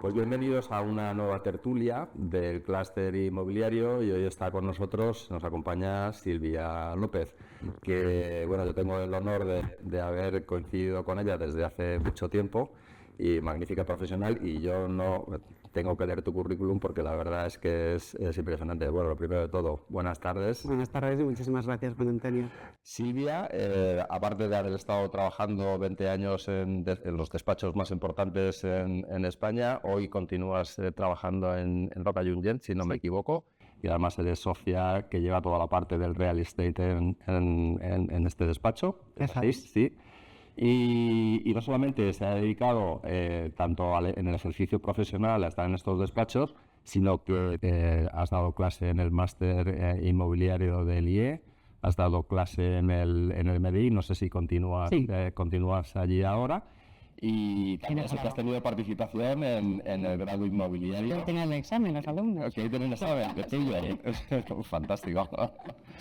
Pues bienvenidos a una nueva tertulia del clúster inmobiliario y hoy está con nosotros, nos acompaña Silvia López, que bueno, yo tengo el honor de haber coincidido con ella desde hace mucho tiempo y magnífica profesional, y yo no tengo que leer tu currículum porque la verdad es que es impresionante. Bueno, lo primero de todo, buenas tardes. Buenas tardes y muchísimas gracias, Juan Antonio. Silvia, aparte de haber estado trabajando 20 años en los despachos más importantes en España, hoy continúas trabajando en Roca Junyent, si no me equivoco, y además eres socia que lleva toda la parte del real estate en este despacho. Sí. Y no solamente se ha dedicado tanto en el ejercicio profesional a estar en estos despachos, sino que has dado clase en el máster inmobiliario del IE, has dado clase en el MEDI, no sé si continúas allí ahora. Y también sé que has tenido participación en el grado inmobiliario. Hoy tienen el examen los alumnos. Que hoy tienen el examen, fantástico.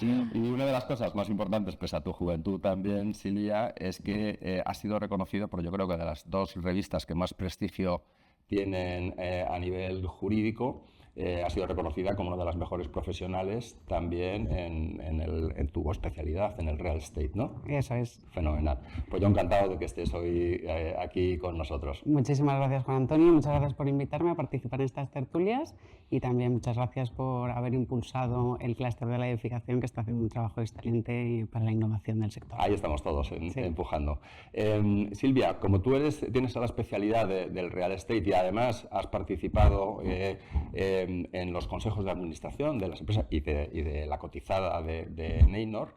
Y una de las cosas más importantes, pese a tu juventud también, Silvia, es que has sido reconocido por, yo creo que de las dos revistas que más prestigio tienen a nivel jurídico, ha sido reconocida como una de las mejores profesionales también en tu especialidad, en el real estate, ¿no? Eso es. Fenomenal. Pues yo encantado de que estés hoy aquí con nosotros. Muchísimas gracias, Juan Antonio. Muchas gracias por invitarme a participar en estas tertulias y también muchas gracias por haber impulsado el clúster de la edificación, que está haciendo un trabajo excelente para la innovación del sector. Ahí estamos todos empujando. Silvia, como tú tienes la especialidad del real estate y además has participado en los consejos de administración de las empresas y de la cotizada de Neinor,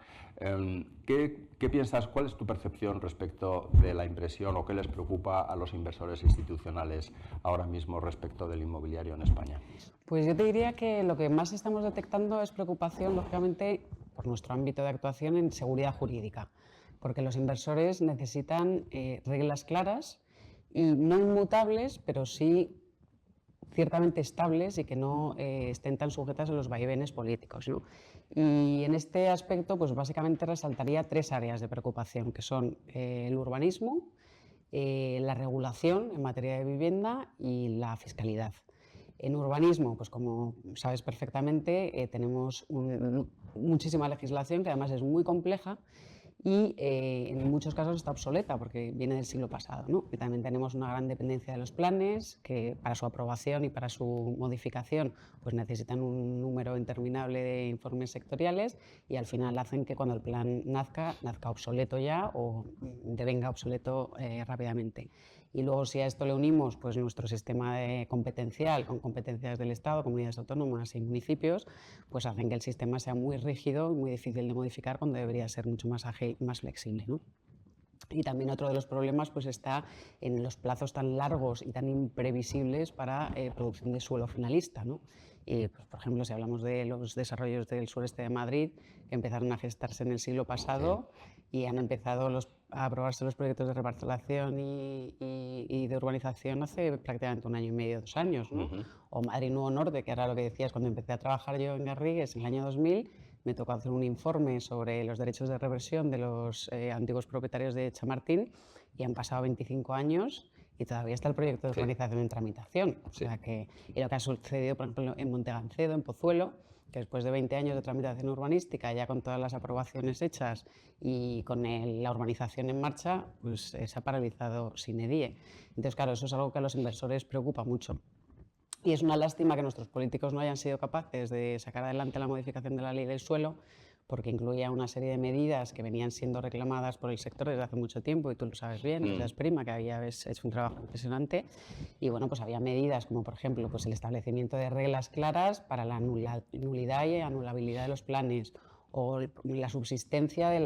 ¿qué piensas? ¿Cuál es tu percepción respecto de la impresión o qué les preocupa a los inversores institucionales ahora mismo respecto del inmobiliario en España? Pues yo te diría que lo que más estamos detectando es preocupación, lógicamente, por nuestro ámbito de actuación en seguridad jurídica, porque los inversores necesitan reglas claras y no inmutables, pero sí ciertamente estables y que no estén tan sujetas a los vaivenes políticos, ¿no? Y en este aspecto, pues básicamente resaltaría tres áreas de preocupación, que son el urbanismo, la regulación en materia de vivienda y la fiscalidad. En urbanismo, pues como sabes perfectamente, tenemos muchísima legislación que además es muy compleja y en muchos casos está obsoleta porque viene del siglo pasado, ¿no? Y también tenemos una gran dependencia de los planes que para su aprobación y para su modificación pues necesitan un número interminable de informes sectoriales y al final hacen que cuando el plan nazca obsoleto ya o devenga obsoleto rápidamente. Y luego si a esto le unimos pues nuestro sistema competencial con competencias del Estado, comunidades autónomas y municipios, pues hacen que el sistema sea muy rígido y muy difícil de modificar cuando debería ser mucho más ágil y más flexible, ¿no? Y también otro de los problemas pues está en los plazos tan largos y tan imprevisibles para producción de suelo finalista, ¿no? Y, pues, por ejemplo, si hablamos de los desarrollos del sureste de Madrid, que empezaron a gestarse en el siglo pasado y han empezado a aprobarse los proyectos de reparcelación y de urbanización hace prácticamente 1 año y medio, 2 años, ¿no? O Madrid Nuevo Norte, que era lo que decías cuando empecé a trabajar yo en Garrigues en el año 2000, me tocó hacer un informe sobre los derechos de reversión de los antiguos propietarios de Chamartín y han pasado 25 años y todavía está el proyecto de urbanización en tramitación. O sea que, y lo que ha sucedido, por ejemplo, en Montegancedo, en Pozuelo, que después de 20 años de tramitación urbanística, ya con todas las aprobaciones hechas y con la urbanización en marcha, pues se ha paralizado sine die. Entonces, claro, eso es algo que a los inversores preocupa mucho. Y es una lástima que nuestros políticos no hayan sido capaces de sacar adelante la modificación de la ley del suelo, porque incluía una serie de medidas que venían siendo reclamadas por el sector desde hace mucho tiempo, y tú lo sabes bien, desde Asprima, que habías hecho un trabajo impresionante. Y bueno, pues había medidas como, por ejemplo, pues el establecimiento de reglas claras para la nulidad y anulabilidad de los planes, o la subsistencia de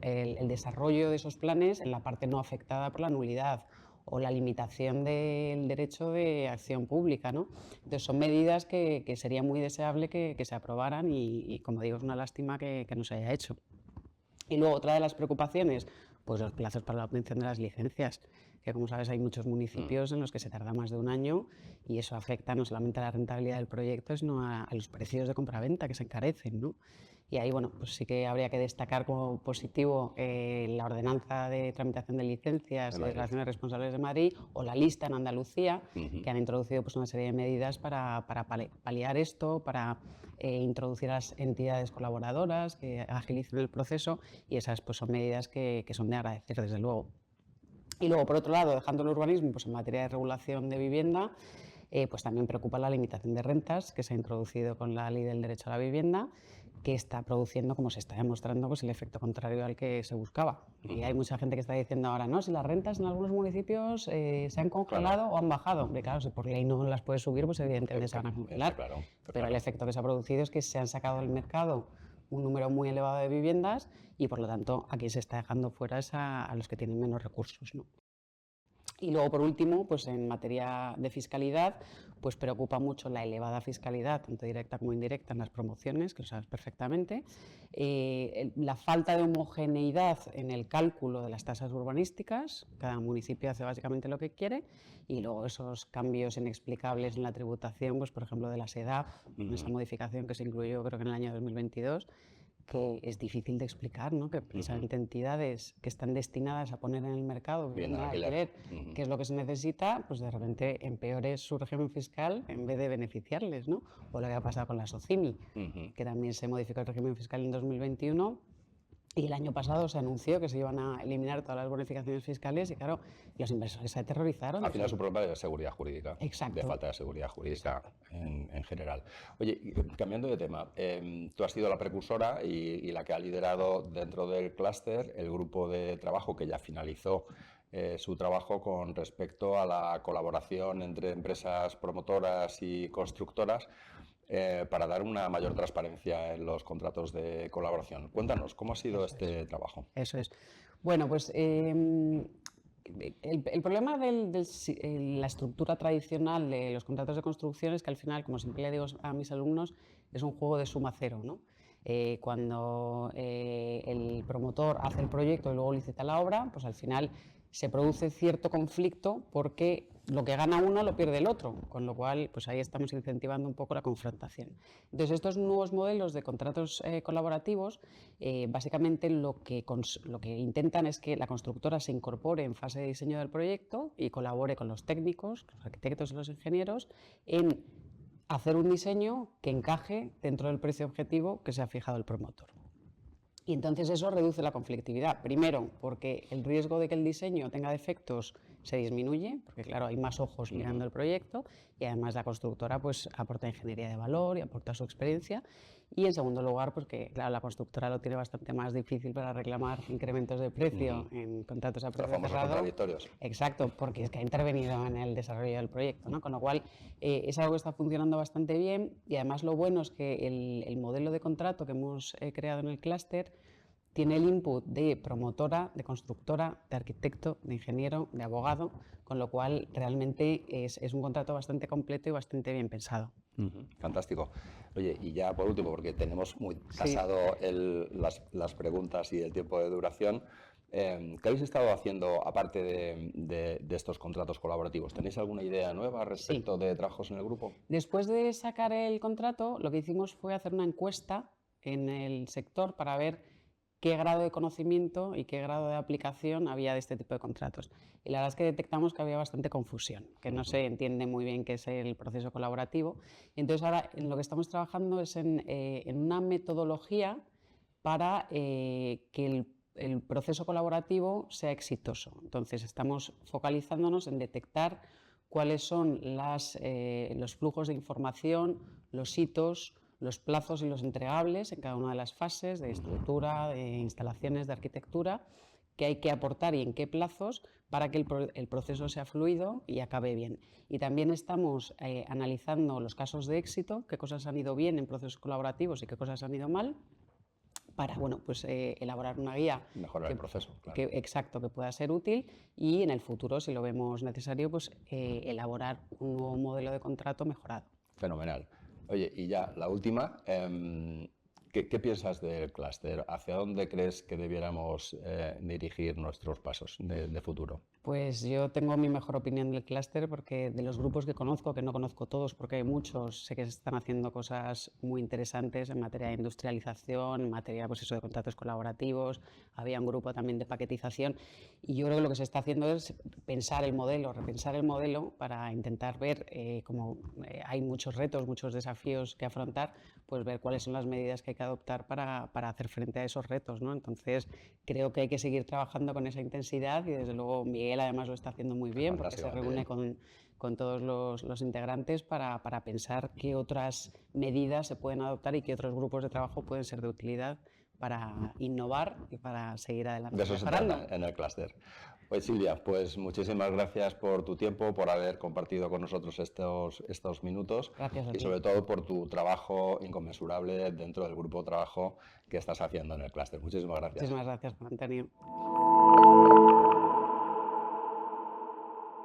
el desarrollo de esos planes en la parte no afectada por la nulidad, o la limitación del derecho de acción pública, ¿no? Entonces son medidas que sería muy deseable que se aprobaran y, como digo, es una lástima que no se haya hecho. Y luego otra de las preocupaciones, pues los plazos para la obtención de las licencias, que como sabes hay muchos municipios en los que se tarda más de un año y eso afecta no solamente a la rentabilidad del proyecto, sino a los precios de compraventa que se encarecen, ¿no? Y ahí, bueno, pues sí que habría que destacar como positivo la ordenanza de tramitación de licencias de relaciones responsables de Madrid o la lista en Andalucía, que han introducido pues una serie de medidas para paliar esto, para introducir a las entidades colaboradoras que agilicen el proceso, y esas pues son medidas que son de agradecer, desde luego. Y luego, por otro lado, dejando el urbanismo, pues en materia de regulación de vivienda, pues también preocupa la limitación de rentas que se ha introducido con la Ley del Derecho a la Vivienda, que está produciendo, como se está demostrando, pues el efecto contrario al que se buscaba. Y hay mucha gente que está diciendo ahora, no, si las rentas en algunos municipios se han congelado o han bajado. Hombre, claro, si por ley no las puedes subir, pues evidentemente se van a congelar. Pero el efecto que se ha producido es que se han sacado del mercado un número muy elevado de viviendas y, por lo tanto, aquí se está dejando fuera a los que tienen menos recursos, ¿no? Y luego, por último, pues en materia de fiscalidad, pues preocupa mucho la elevada fiscalidad, tanto directa como indirecta, en las promociones, que lo sabes perfectamente, la falta de homogeneidad en el cálculo de las tasas urbanísticas, cada municipio hace básicamente lo que quiere, y luego esos cambios inexplicables en la tributación, pues por ejemplo de la SEDAF, esa modificación que se incluyó creo que en el año 2022, que es difícil de explicar, ¿no? Que precisamente entidades que están destinadas a poner en el mercado vivienda de alquiler, que es lo que se necesita, pues de repente empeore su régimen fiscal en vez de beneficiarles, ¿no? O lo que ha pasado con la SOCIMI, que también se modificó el régimen fiscal en 2021. Y el año pasado se anunció que se iban a eliminar todas las bonificaciones fiscales y, claro, los inversores se aterrorizaron. Al final es un problema de seguridad jurídica. Exacto. De falta de seguridad jurídica en general. Oye, cambiando de tema, tú has sido la precursora y la que ha liderado dentro del clúster el grupo de trabajo que ya finalizó su trabajo con respecto a la colaboración entre empresas promotoras y constructoras para dar una mayor transparencia en los contratos de colaboración. Cuéntanos, ¿cómo ha sido este trabajo? Eso es. Bueno, pues el problema de la estructura tradicional de los contratos de construcción es que al final, como siempre le digo a mis alumnos, es un juego de suma cero, ¿no? Cuando el promotor hace el proyecto y luego licita la obra, pues al final se produce cierto conflicto porque lo que gana uno lo pierde el otro, con lo cual pues ahí estamos incentivando un poco la confrontación. Entonces, estos nuevos modelos de contratos colaborativos básicamente lo que intentan es que la constructora se incorpore en fase de diseño del proyecto y colabore con los técnicos, los arquitectos y los ingenieros en hacer un diseño que encaje dentro del precio objetivo que se ha fijado el promotor. Y entonces eso reduce la conflictividad. Primero, porque el riesgo de que el diseño tenga defectos se disminuye, porque claro, hay más ojos mirando el proyecto, y además la constructora pues aporta ingeniería de valor y aporta su experiencia. Y en segundo lugar, pues que claro, la constructora lo tiene bastante más difícil para reclamar incrementos de precio en contratos a precio cerrado. Contradictorios. Exacto, porque es que ha intervenido en el desarrollo del proyecto, ¿no? Con lo cual es algo que está funcionando bastante bien, y además lo bueno es que el modelo de contrato que hemos creado en el clúster tiene el input de promotora, de constructora, de arquitecto, de ingeniero, de abogado, con lo cual realmente es un contrato bastante completo y bastante bien pensado. Fantástico. Oye, y ya por último, porque tenemos muy tasado las preguntas y el tiempo de duración, ¿qué habéis estado haciendo aparte de estos contratos colaborativos? ¿Tenéis alguna idea nueva respecto de trabajos en el grupo? Después de sacar el contrato, lo que hicimos fue hacer una encuesta en el sector para ver qué grado de conocimiento y qué grado de aplicación había de este tipo de contratos. Y la verdad es que detectamos que había bastante confusión, que no se entiende muy bien qué es el proceso colaborativo. Y entonces ahora en lo que estamos trabajando es en una metodología para que el proceso colaborativo sea exitoso. Entonces estamos focalizándonos en detectar cuáles son los flujos de información, los hitos, los plazos y los entregables en cada una de las fases de estructura, de instalaciones, de arquitectura, que hay que aportar y en qué plazos para que el proceso sea fluido y acabe bien. Y también estamos analizando los casos de éxito, qué cosas han ido bien en procesos colaborativos y qué cosas han ido mal, para elaborar una guía. Mejorar el proceso, claro. Exacto, que pueda ser útil, y en el futuro, si lo vemos necesario, pues elaborar un nuevo modelo de contrato mejorado. Fenomenal. Oye, y ya la última, ¿qué piensas del clúster? ¿Hacia dónde crees que debiéramos dirigir nuestros pasos de futuro? Pues yo tengo mi mejor opinión del clúster porque de los grupos que conozco, que no conozco todos porque hay muchos, sé que se están haciendo cosas muy interesantes en materia de industrialización, en materia pues eso, de contratos colaborativos, había un grupo también de paquetización y yo creo que lo que se está haciendo es pensar el modelo, repensar el modelo para intentar ver como hay muchos retos, muchos desafíos que afrontar, pues ver cuáles son las medidas que hay que adoptar para hacer frente a esos retos, ¿no? Entonces creo que hay que seguir trabajando con esa intensidad y desde luego Miguel además lo está haciendo muy bien porque se reúne con todos los integrantes para pensar qué otras medidas se pueden adoptar y qué otros grupos de trabajo pueden ser de utilidad para innovar y para seguir adelante. De eso se trata en el clúster. Pues Silvia, pues muchísimas gracias por tu tiempo, por haber compartido con nosotros estos minutos y sobre todo por tu trabajo inconmensurable dentro del grupo de trabajo que estás haciendo en el clúster. Muchísimas gracias. Muchísimas gracias, Juan Antonio.